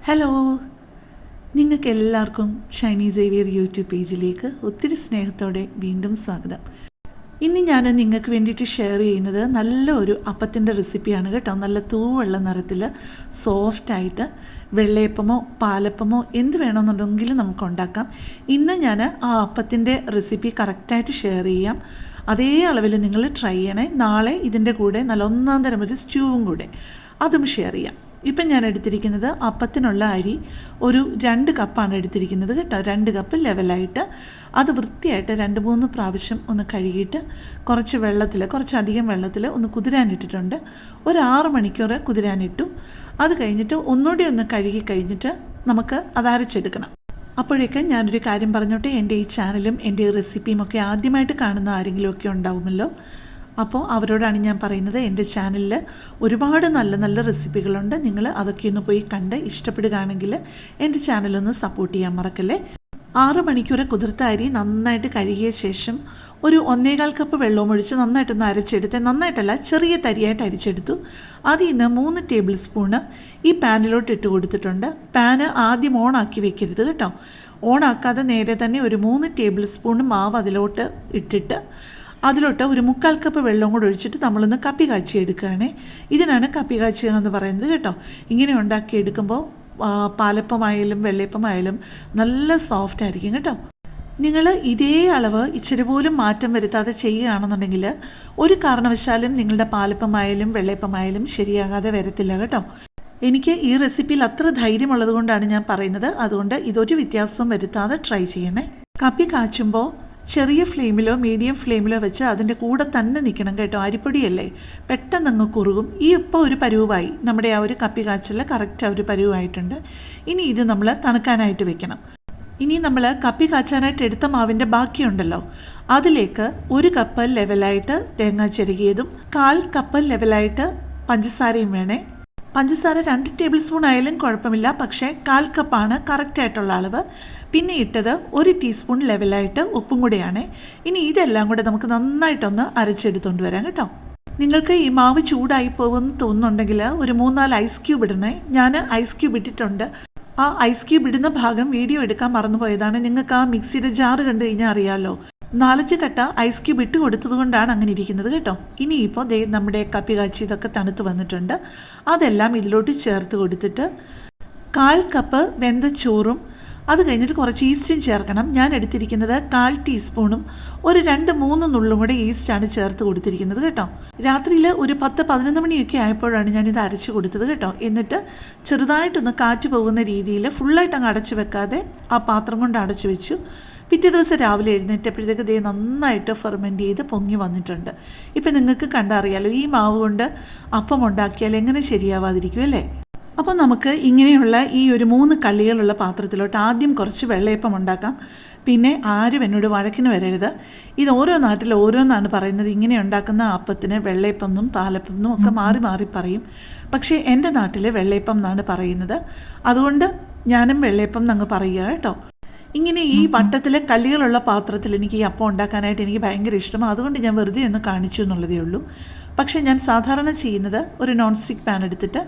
Hello, നിങ്ങൾക്ക് എല്ലാവർക്കും Shiny Xavier YouTube പേജിലേക്ക് ഒത്തിരി സ്നേഹത്തോടെ വീണ്ടും സ്വാഗതം. ഇന്ന് ഞാൻ നിങ്ങൾക്ക് വേണ്ടിയിട്ട് ഷെയർ ചെയ്യുന്നത് നല്ലൊരു അപ്പത്തിൻ്റെ റെസിപ്പിയാണ് കേട്ടോ. നല്ല തൂവെള്ള നിറത്തിൽ സോഫ്റ്റായിട്ട് വെള്ളയപ്പമോ പാലപ്പമോ എന്ത് വേണമെന്നുണ്ടെങ്കിലും നമുക്ക് ഉണ്ടാക്കാം. ഇന്ന് ഞാൻ ആ അപ്പത്തിൻ്റെ റെസിപ്പി കറക്റ്റായിട്ട് ഷെയർ ചെയ്യാം. അതേ അളവിൽ നിങ്ങൾ ട്രൈ ചെയ്യണേ. നാളെ ഇതിൻ്റെ കൂടെ നല്ല ഒന്നാം തരം ഒരു സ്റ്റ്യൂവും കൂടെ അതും ഷെയർ ചെയ്യാം. ഇപ്പം ഞാൻ എടുത്തിരിക്കുന്നത് അപ്പത്തിനുള്ള അരി ഒരു 2 കപ്പാണ് എടുത്തിരിക്കുന്നത് കേട്ടോ. 2 കപ്പ് ലെവലായിട്ട് അത് വൃത്തിയായിട്ട് 2-3 പ്രാവശ്യം ഒന്ന് കഴുകിയിട്ട് കുറച്ചധികം വെള്ളത്തിൽ ഒന്ന് കുതിരാനിട്ടിട്ടുണ്ട്. ഒരു 6 മണിക്കൂർ കുതിരാനിട്ടു. അത് കഴിഞ്ഞിട്ട് ഒന്നുകൂടി ഒന്ന് കഴുകി കഴിഞ്ഞിട്ട് നമുക്ക് അത് അരച്ചെടുക്കണം. അപ്പോഴേക്ക് ഞാനൊരു കാര്യം പറഞ്ഞോട്ടെ. എൻ്റെ ഈ ചാനലും എൻ്റെ ഈ റെസിപ്പിയും ഒക്കെ ആദ്യമായിട്ട് കാണുന്ന ആരെങ്കിലുമൊക്കെ ഉണ്ടാവുമല്ലോ. അപ്പോൾ അവരോടാണ് ഞാൻ പറയുന്നത്, എൻ്റെ ചാനലിൽ ഒരുപാട് നല്ല നല്ല റെസിപ്പികളുണ്ട്. നിങ്ങൾ അതൊക്കെ ഒന്ന് പോയി കണ്ട് ഇഷ്ടപ്പെടുകയാണെങ്കിൽ എൻ്റെ ചാനലൊന്ന് സപ്പോർട്ട് ചെയ്യാൻ മറക്കല്ലേ. 6 മണിക്കൂർ കുതിർത്ത അരി നന്നായിട്ട് കഴുകിയ ശേഷം ഒരു 1.25 കപ്പ് വെള്ളവും ഒഴിച്ച് നന്നായിട്ടൊന്ന് അരച്ചെടുത്ത്, നന്നായിട്ടല്ല ചെറിയ തരിയായിട്ട് അരിച്ചെടുത്തു. അതിൽ നിന്ന് 3 ടേബിൾ സ്പൂണ് ഈ പാനിലോട്ട് ഇട്ട് കൊടുത്തിട്ടുണ്ട്. പാന് ആദ്യം ഓണാക്കി വെക്കരുത് കേട്ടോ. ഓണാക്കാതെ നേരെ തന്നെ ഒരു 3 ടേബിൾ സ്പൂൺ മാവ് അതിലോട്ട് ഇട്ടിട്ട് അതിലോട്ട് ഒരു 3/4 കപ്പ് വെള്ളം കൂടെ ഒഴിച്ചിട്ട് നമ്മളൊന്ന് കപ്പി കാച്ചി എടുക്കുകയാണേ. ഇതിനാണ് കപ്പി കാച്ചുക എന്ന് പറയുന്നത് കേട്ടോ. ഇങ്ങനെ ഉണ്ടാക്കിയെടുക്കുമ്പോൾ പാലപ്പമായാലും വെള്ളയപ്പമായാലും നല്ല സോഫ്റ്റ് ആയിരിക്കും കേട്ടോ. നിങ്ങൾ ഇതേ അളവ് ഇച്ചിരി പോലും മാറ്റം വരുത്താതെ ചെയ്യുകയാണെന്നുണ്ടെങ്കിൽ ഒരു കാരണവശാലും നിങ്ങളുടെ പാലപ്പമായാലും വെള്ളയപ്പമായാലും ശരിയാകാതെ വരത്തില്ല കേട്ടോ. എനിക്ക് ഈ റെസിപ്പിയിൽ അത്ര ധൈര്യമുള്ളത് കൊണ്ടാണ് ഞാൻ പറയുന്നത്. അതുകൊണ്ട് ഇതൊരു വ്യത്യാസവും വരുത്താതെ ട്രൈ ചെയ്യണേ. കപ്പി കാച്ചുമ്പോൾ ചെറിയ ഫ്ലെയിമിലോ മീഡിയം ഫ്ലെയിമിലോ വെച്ച് അതിൻ്റെ കൂടെ തന്നെ നിൽക്കണം കേട്ടോ. അരിപ്പൊടിയല്ലേ, പെട്ടെന്ന് അങ്ങ് കുറുകും. ഇപ്പോൾ ഒരു പരുവായി, നമ്മുടെ ആ ഒരു കപ്പി കാച്ചിൽ കറക്റ്റ് ഒരു പരുവായിട്ടുണ്ട്. ഇനി ഇത് നമ്മൾ തണുക്കാനായിട്ട് വെക്കണം. ഇനി നമ്മൾ കപ്പി കാച്ചാനായിട്ട് എടുത്ത മാവിൻ്റെ ബാക്കിയുണ്ടല്ലോ, അതിലേക്ക് 1 കപ്പ് ലെവലായിട്ട് തേങ്ങ ചിരകിയതും 1/4 കപ്പ് ലെവലായിട്ട് പഞ്ചസാരയും വേണേ. പഞ്ചസാര 2 ടേബിൾ സ്പൂൺ ആയാലും കുഴപ്പമില്ല, പക്ഷേ 1/4 കപ്പാണ് കറക്റ്റായിട്ടുള്ള അളവ്. പിന്നെ ഇട്ടത് 1 ടീസ്പൂൺ ലെവലായിട്ട് ഉപ്പും കൂടെയാണ്. ഇനി ഇതെല്ലാം കൂടെ നമുക്ക് നന്നായിട്ടൊന്ന് അരച്ചെടുത്തുകൊണ്ട് വരാം കേട്ടോ. നിങ്ങൾക്ക് ഈ മാവ് ചൂടായി പോകുമെന്ന് തോന്നുന്നുണ്ടെങ്കിൽ ഒരു 3-4 ഐസ് ക്യൂബ് ഇടണേ. ഞാൻ ഐസ് ക്യൂബ് ഇട്ടിട്ടുണ്ട്. ആ ഐസ് ക്യൂബ് ഇടുന്ന ഭാഗം വീഡിയോ എടുക്കാൻ മറന്നുപോയതാണ്. നിങ്ങൾക്ക് ആ മിക്സിയുടെ ജാറ് കണ്ടു കഴിഞ്ഞാൽ അറിയാമല്ലോ. 4 കട്ട ഐസ് ക്യൂബ് ഇട്ട് കൊടുത്തത് കൊണ്ടാണ് അങ്ങനെ ഇരിക്കുന്നത് കേട്ടോ. ഇനിയിപ്പോൾ നമ്മുടെ കപ്പി കാച്ചി ഇതൊക്കെ തണുത്ത് വന്നിട്ടുണ്ട്. അതെല്ലാം ഇതിലോട്ട് ചേർത്ത് കൊടുത്തിട്ട് 1/4 കപ്പ് വെന്ത ചോറും അത് കഴിഞ്ഞിട്ട് കുറച്ച് ഈസ്റ്റും ചേർക്കണം. ഞാൻ എടുത്തിരിക്കുന്നത് 1/4 ടീസ്പൂണും ഒരു 2-3 നുള്ളും കൂടെ ഈസ്റ്റാണ് ചേർത്ത് കൊടുത്തിരിക്കുന്നത് കേട്ടോ. രാത്രിയിൽ ഒരു 10-11 മണിയൊക്കെ ആയപ്പോഴാണ് ഞാനിത് അരച്ച് കൊടുത്തത് കേട്ടോ. എന്നിട്ട് ചെറുതായിട്ടൊന്ന് കാറ്റ് പോകുന്ന രീതിയിൽ ഫുള്ളായിട്ട് അങ്ങ് അടച്ചു വെക്കാതെ ആ പാത്രം കൊണ്ട് അടച്ചു വെച്ചു. പിറ്റേ ദിവസം രാവിലെ എഴുന്നേറ്റപ്പോഴത്തേക്ക് ദേ നന്നായിട്ട് ഫെർമെൻറ്റ് ചെയ്ത് പൊങ്ങി വന്നിട്ടുണ്ട്. ഇപ്പം നിങ്ങൾക്ക് കണ്ടറിയാലോ, ഈ മാവ് കൊണ്ട് അപ്പം ഉണ്ടാക്കിയാൽ എങ്ങനെ ശരിയാവാതിരിക്കും അല്ലേ. അപ്പോൾ നമുക്ക് ഇങ്ങനെയുള്ള ഈ ഒരു 3 കള്ളികളുള്ള പാത്രത്തിലോട്ട് ആദ്യം കുറച്ച് വെള്ളയപ്പം ഉണ്ടാക്കാം. പിന്നെ ആരും എന്നോട് വഴക്കിന് വരരുത്. ഇത് ഓരോ നാട്ടിൽ ഓരോന്നാണ് പറയുന്നത്. ഇങ്ങനെ ഉണ്ടാക്കുന്ന അപ്പത്തിന് വെള്ളയപ്പം എന്നും പാലപ്പം എന്നും ഒക്കെ മാറി മാറി പറയും. പക്ഷേ എൻ്റെ നാട്ടിൽ വെള്ളയപ്പം എന്നാണ് പറയുന്നത്. അതുകൊണ്ട് ഞാനും വെള്ളയപ്പം എന്നങ്ങ് പറയുക കേട്ടോ. ഇങ്ങനെ ഈ വട്ടത്തിലെ കള്ളികളുള്ള പാത്രത്തിൽ എനിക്ക് ഈ അപ്പം ഉണ്ടാക്കാനായിട്ട് എനിക്ക് ഭയങ്കര ഇഷ്ടമാണ്. അതുകൊണ്ട് ഞാൻ വെറുതെ ഒന്ന് കാണിച്ചു എന്നുള്ളതേ ഉള്ളൂ. പക്ഷേ ഞാൻ സാധാരണ ചെയ്യുന്നത് ഒരു നോൺ സ്റ്റിക്ക് പാൻ എടുത്തിട്ട്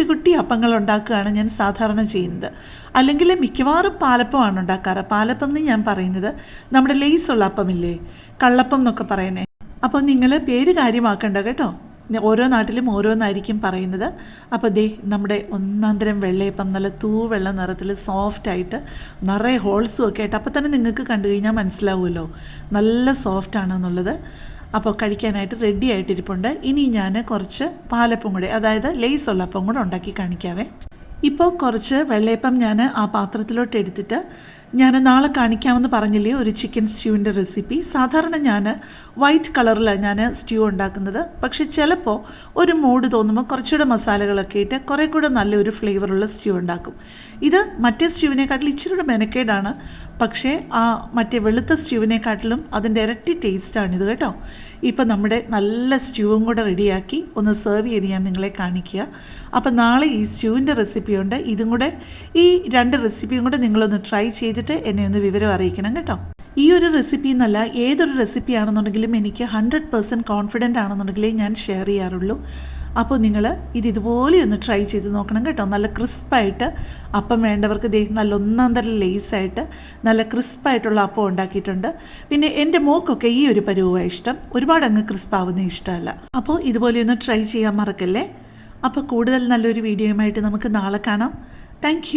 കുട്ടി അപ്പങ്ങൾ ഉണ്ടാക്കുകയാണ് ഞാൻ സാധാരണ ചെയ്യുന്നത്. അല്ലെങ്കിൽ മിക്കവാറും പാലപ്പമാണ് ഉണ്ടാക്കാറ്. പാലപ്പം എന്ന് ഞാൻ പറയുന്നത് നമ്മുടെ ലേസുള്ള അപ്പമില്ലേ, കള്ളപ്പം എന്നൊക്കെ പറയുന്നത്. അപ്പോൾ നിങ്ങൾ പേര് കാര്യമാക്കണ്ട കേട്ടോ. ഓരോ നാട്ടിലും ഓരോന്നായിരിക്കും പറയുന്നത്. അപ്പോൾ ദേ നമ്മുടെ ഒന്നാം തരം വെള്ളയപ്പം നല്ല തൂവെള്ള നിറത്തിൽ സോഫ്റ്റായിട്ട് നിറയെ ഹോൾസും ഒക്കെ ആയിട്ട് അപ്പോൾ തന്നെ നിങ്ങൾക്ക് കണ്ടു കഴിഞ്ഞാൽ മനസ്സിലാവുമല്ലോ നല്ല സോഫ്റ്റാണെന്നുള്ളത്. അപ്പോൾ കഴിക്കാനായിട്ട് റെഡി ആയിട്ടിരിപ്പുണ്ട്. ഇനി ഞാൻ കുറച്ച് പാലപ്പം കൂടെ, അതായത് ലേസുള്ള അപ്പം കൂടെ ഉണ്ടാക്കി കാണിക്കാവേ. ഇപ്പോൾ കുറച്ച് വെള്ളയപ്പം ഞാൻ ആ പാത്രത്തിലോട്ട് എടുത്തിട്ട് ഞാൻ നാളെ കാണിക്കാമെന്ന് പറഞ്ഞില്ലേ ഒരു ചിക്കൻ സ്റ്റ്യൂവിൻ്റെ റെസിപ്പി. സാധാരണ ഞാൻ വൈറ്റ് കളറിലാണ് ഞാൻ സ്റ്റ്യൂ ഉണ്ടാക്കുന്നത്. പക്ഷേ ചിലപ്പോൾ ഒരു മൂഡ് തോന്നുമ്പോൾ കുറച്ചുകൂടെ മസാലകളൊക്കെ ഇട്ട് കുറേ കൂടെ നല്ലൊരു ഫ്ലേവറുള്ള സ്റ്റ്യൂ ഉണ്ടാക്കും. ഇത് മറ്റേ സ്റ്റ്യൂവിനെക്കാട്ടിലും ഇച്ചിരി കൂടെ മെനക്കേടാണ്. പക്ഷേ ആ മറ്റേ വെളുത്ത സ്റ്റ്യൂവിനെക്കാട്ടിലും അതിൻ്റെ ഇരട്ടി ടേസ്റ്റാണിത് കേട്ടോ. ഇപ്പം നമ്മുടെ നല്ല സ്റ്റ്യൂവും കൂടെ റെഡിയാക്കി ഒന്ന് സെർവ് ചെയ്ത് ഞാൻ നിങ്ങളെ കാണിക്കുക. അപ്പം നാളെ ഈ സ്റ്റ്യൂവിൻ്റെ റെസിപ്പിയുണ്ട്. ഇതും കൂടെ ഈ 2 റെസിപ്പിയും കൂടെ നിങ്ങളൊന്ന് ട്രൈ ചെയ്തിട്ട് എന്നെ ഒന്ന് വിവരം അറിയിക്കണം കേട്ടോ. ഈ ഒരു റെസിപ്പി എന്നല്ല, ഏതൊരു റെസിപ്പി ആണെന്നുണ്ടെങ്കിലും എനിക്ക് 100% കോൺഫിഡൻ്റ് ആണെന്നുണ്ടെങ്കിലേ ഞാൻ ഷെയർ ചെയ്യാറുള്ളൂ. അപ്പോൾ നിങ്ങൾ ഇതുപോലെ ഒന്ന് ട്രൈ ചെയ്ത് നോക്കണം കേട്ടോ. നല്ല ക്രിസ്പായിട്ട് അപ്പം വേണ്ടവർക്ക് നല്ല ഒന്നാം തരം ലേസായിട്ട് നല്ല ക്രിസ്പായിട്ടുള്ള അപ്പം ഉണ്ടാക്കിയിട്ടുണ്ട്. പിന്നെ എൻ്റെ മോക്കൊക്കെ ഈ ഒരു പരുവമാണ് ഇഷ്ടം, ഒരുപാട് അങ്ങ് ക്രിസ്പാവുന്ന ഇഷ്ടമല്ല. അപ്പോൾ ഇതുപോലെ ഒന്ന് ട്രൈ ചെയ്യാൻ മറക്കല്ലേ. അപ്പോൾ കൂടുതൽ നല്ലൊരു വീഡിയോയുമായിട്ട് നമുക്ക് നാളെ കാണാം. താങ്ക്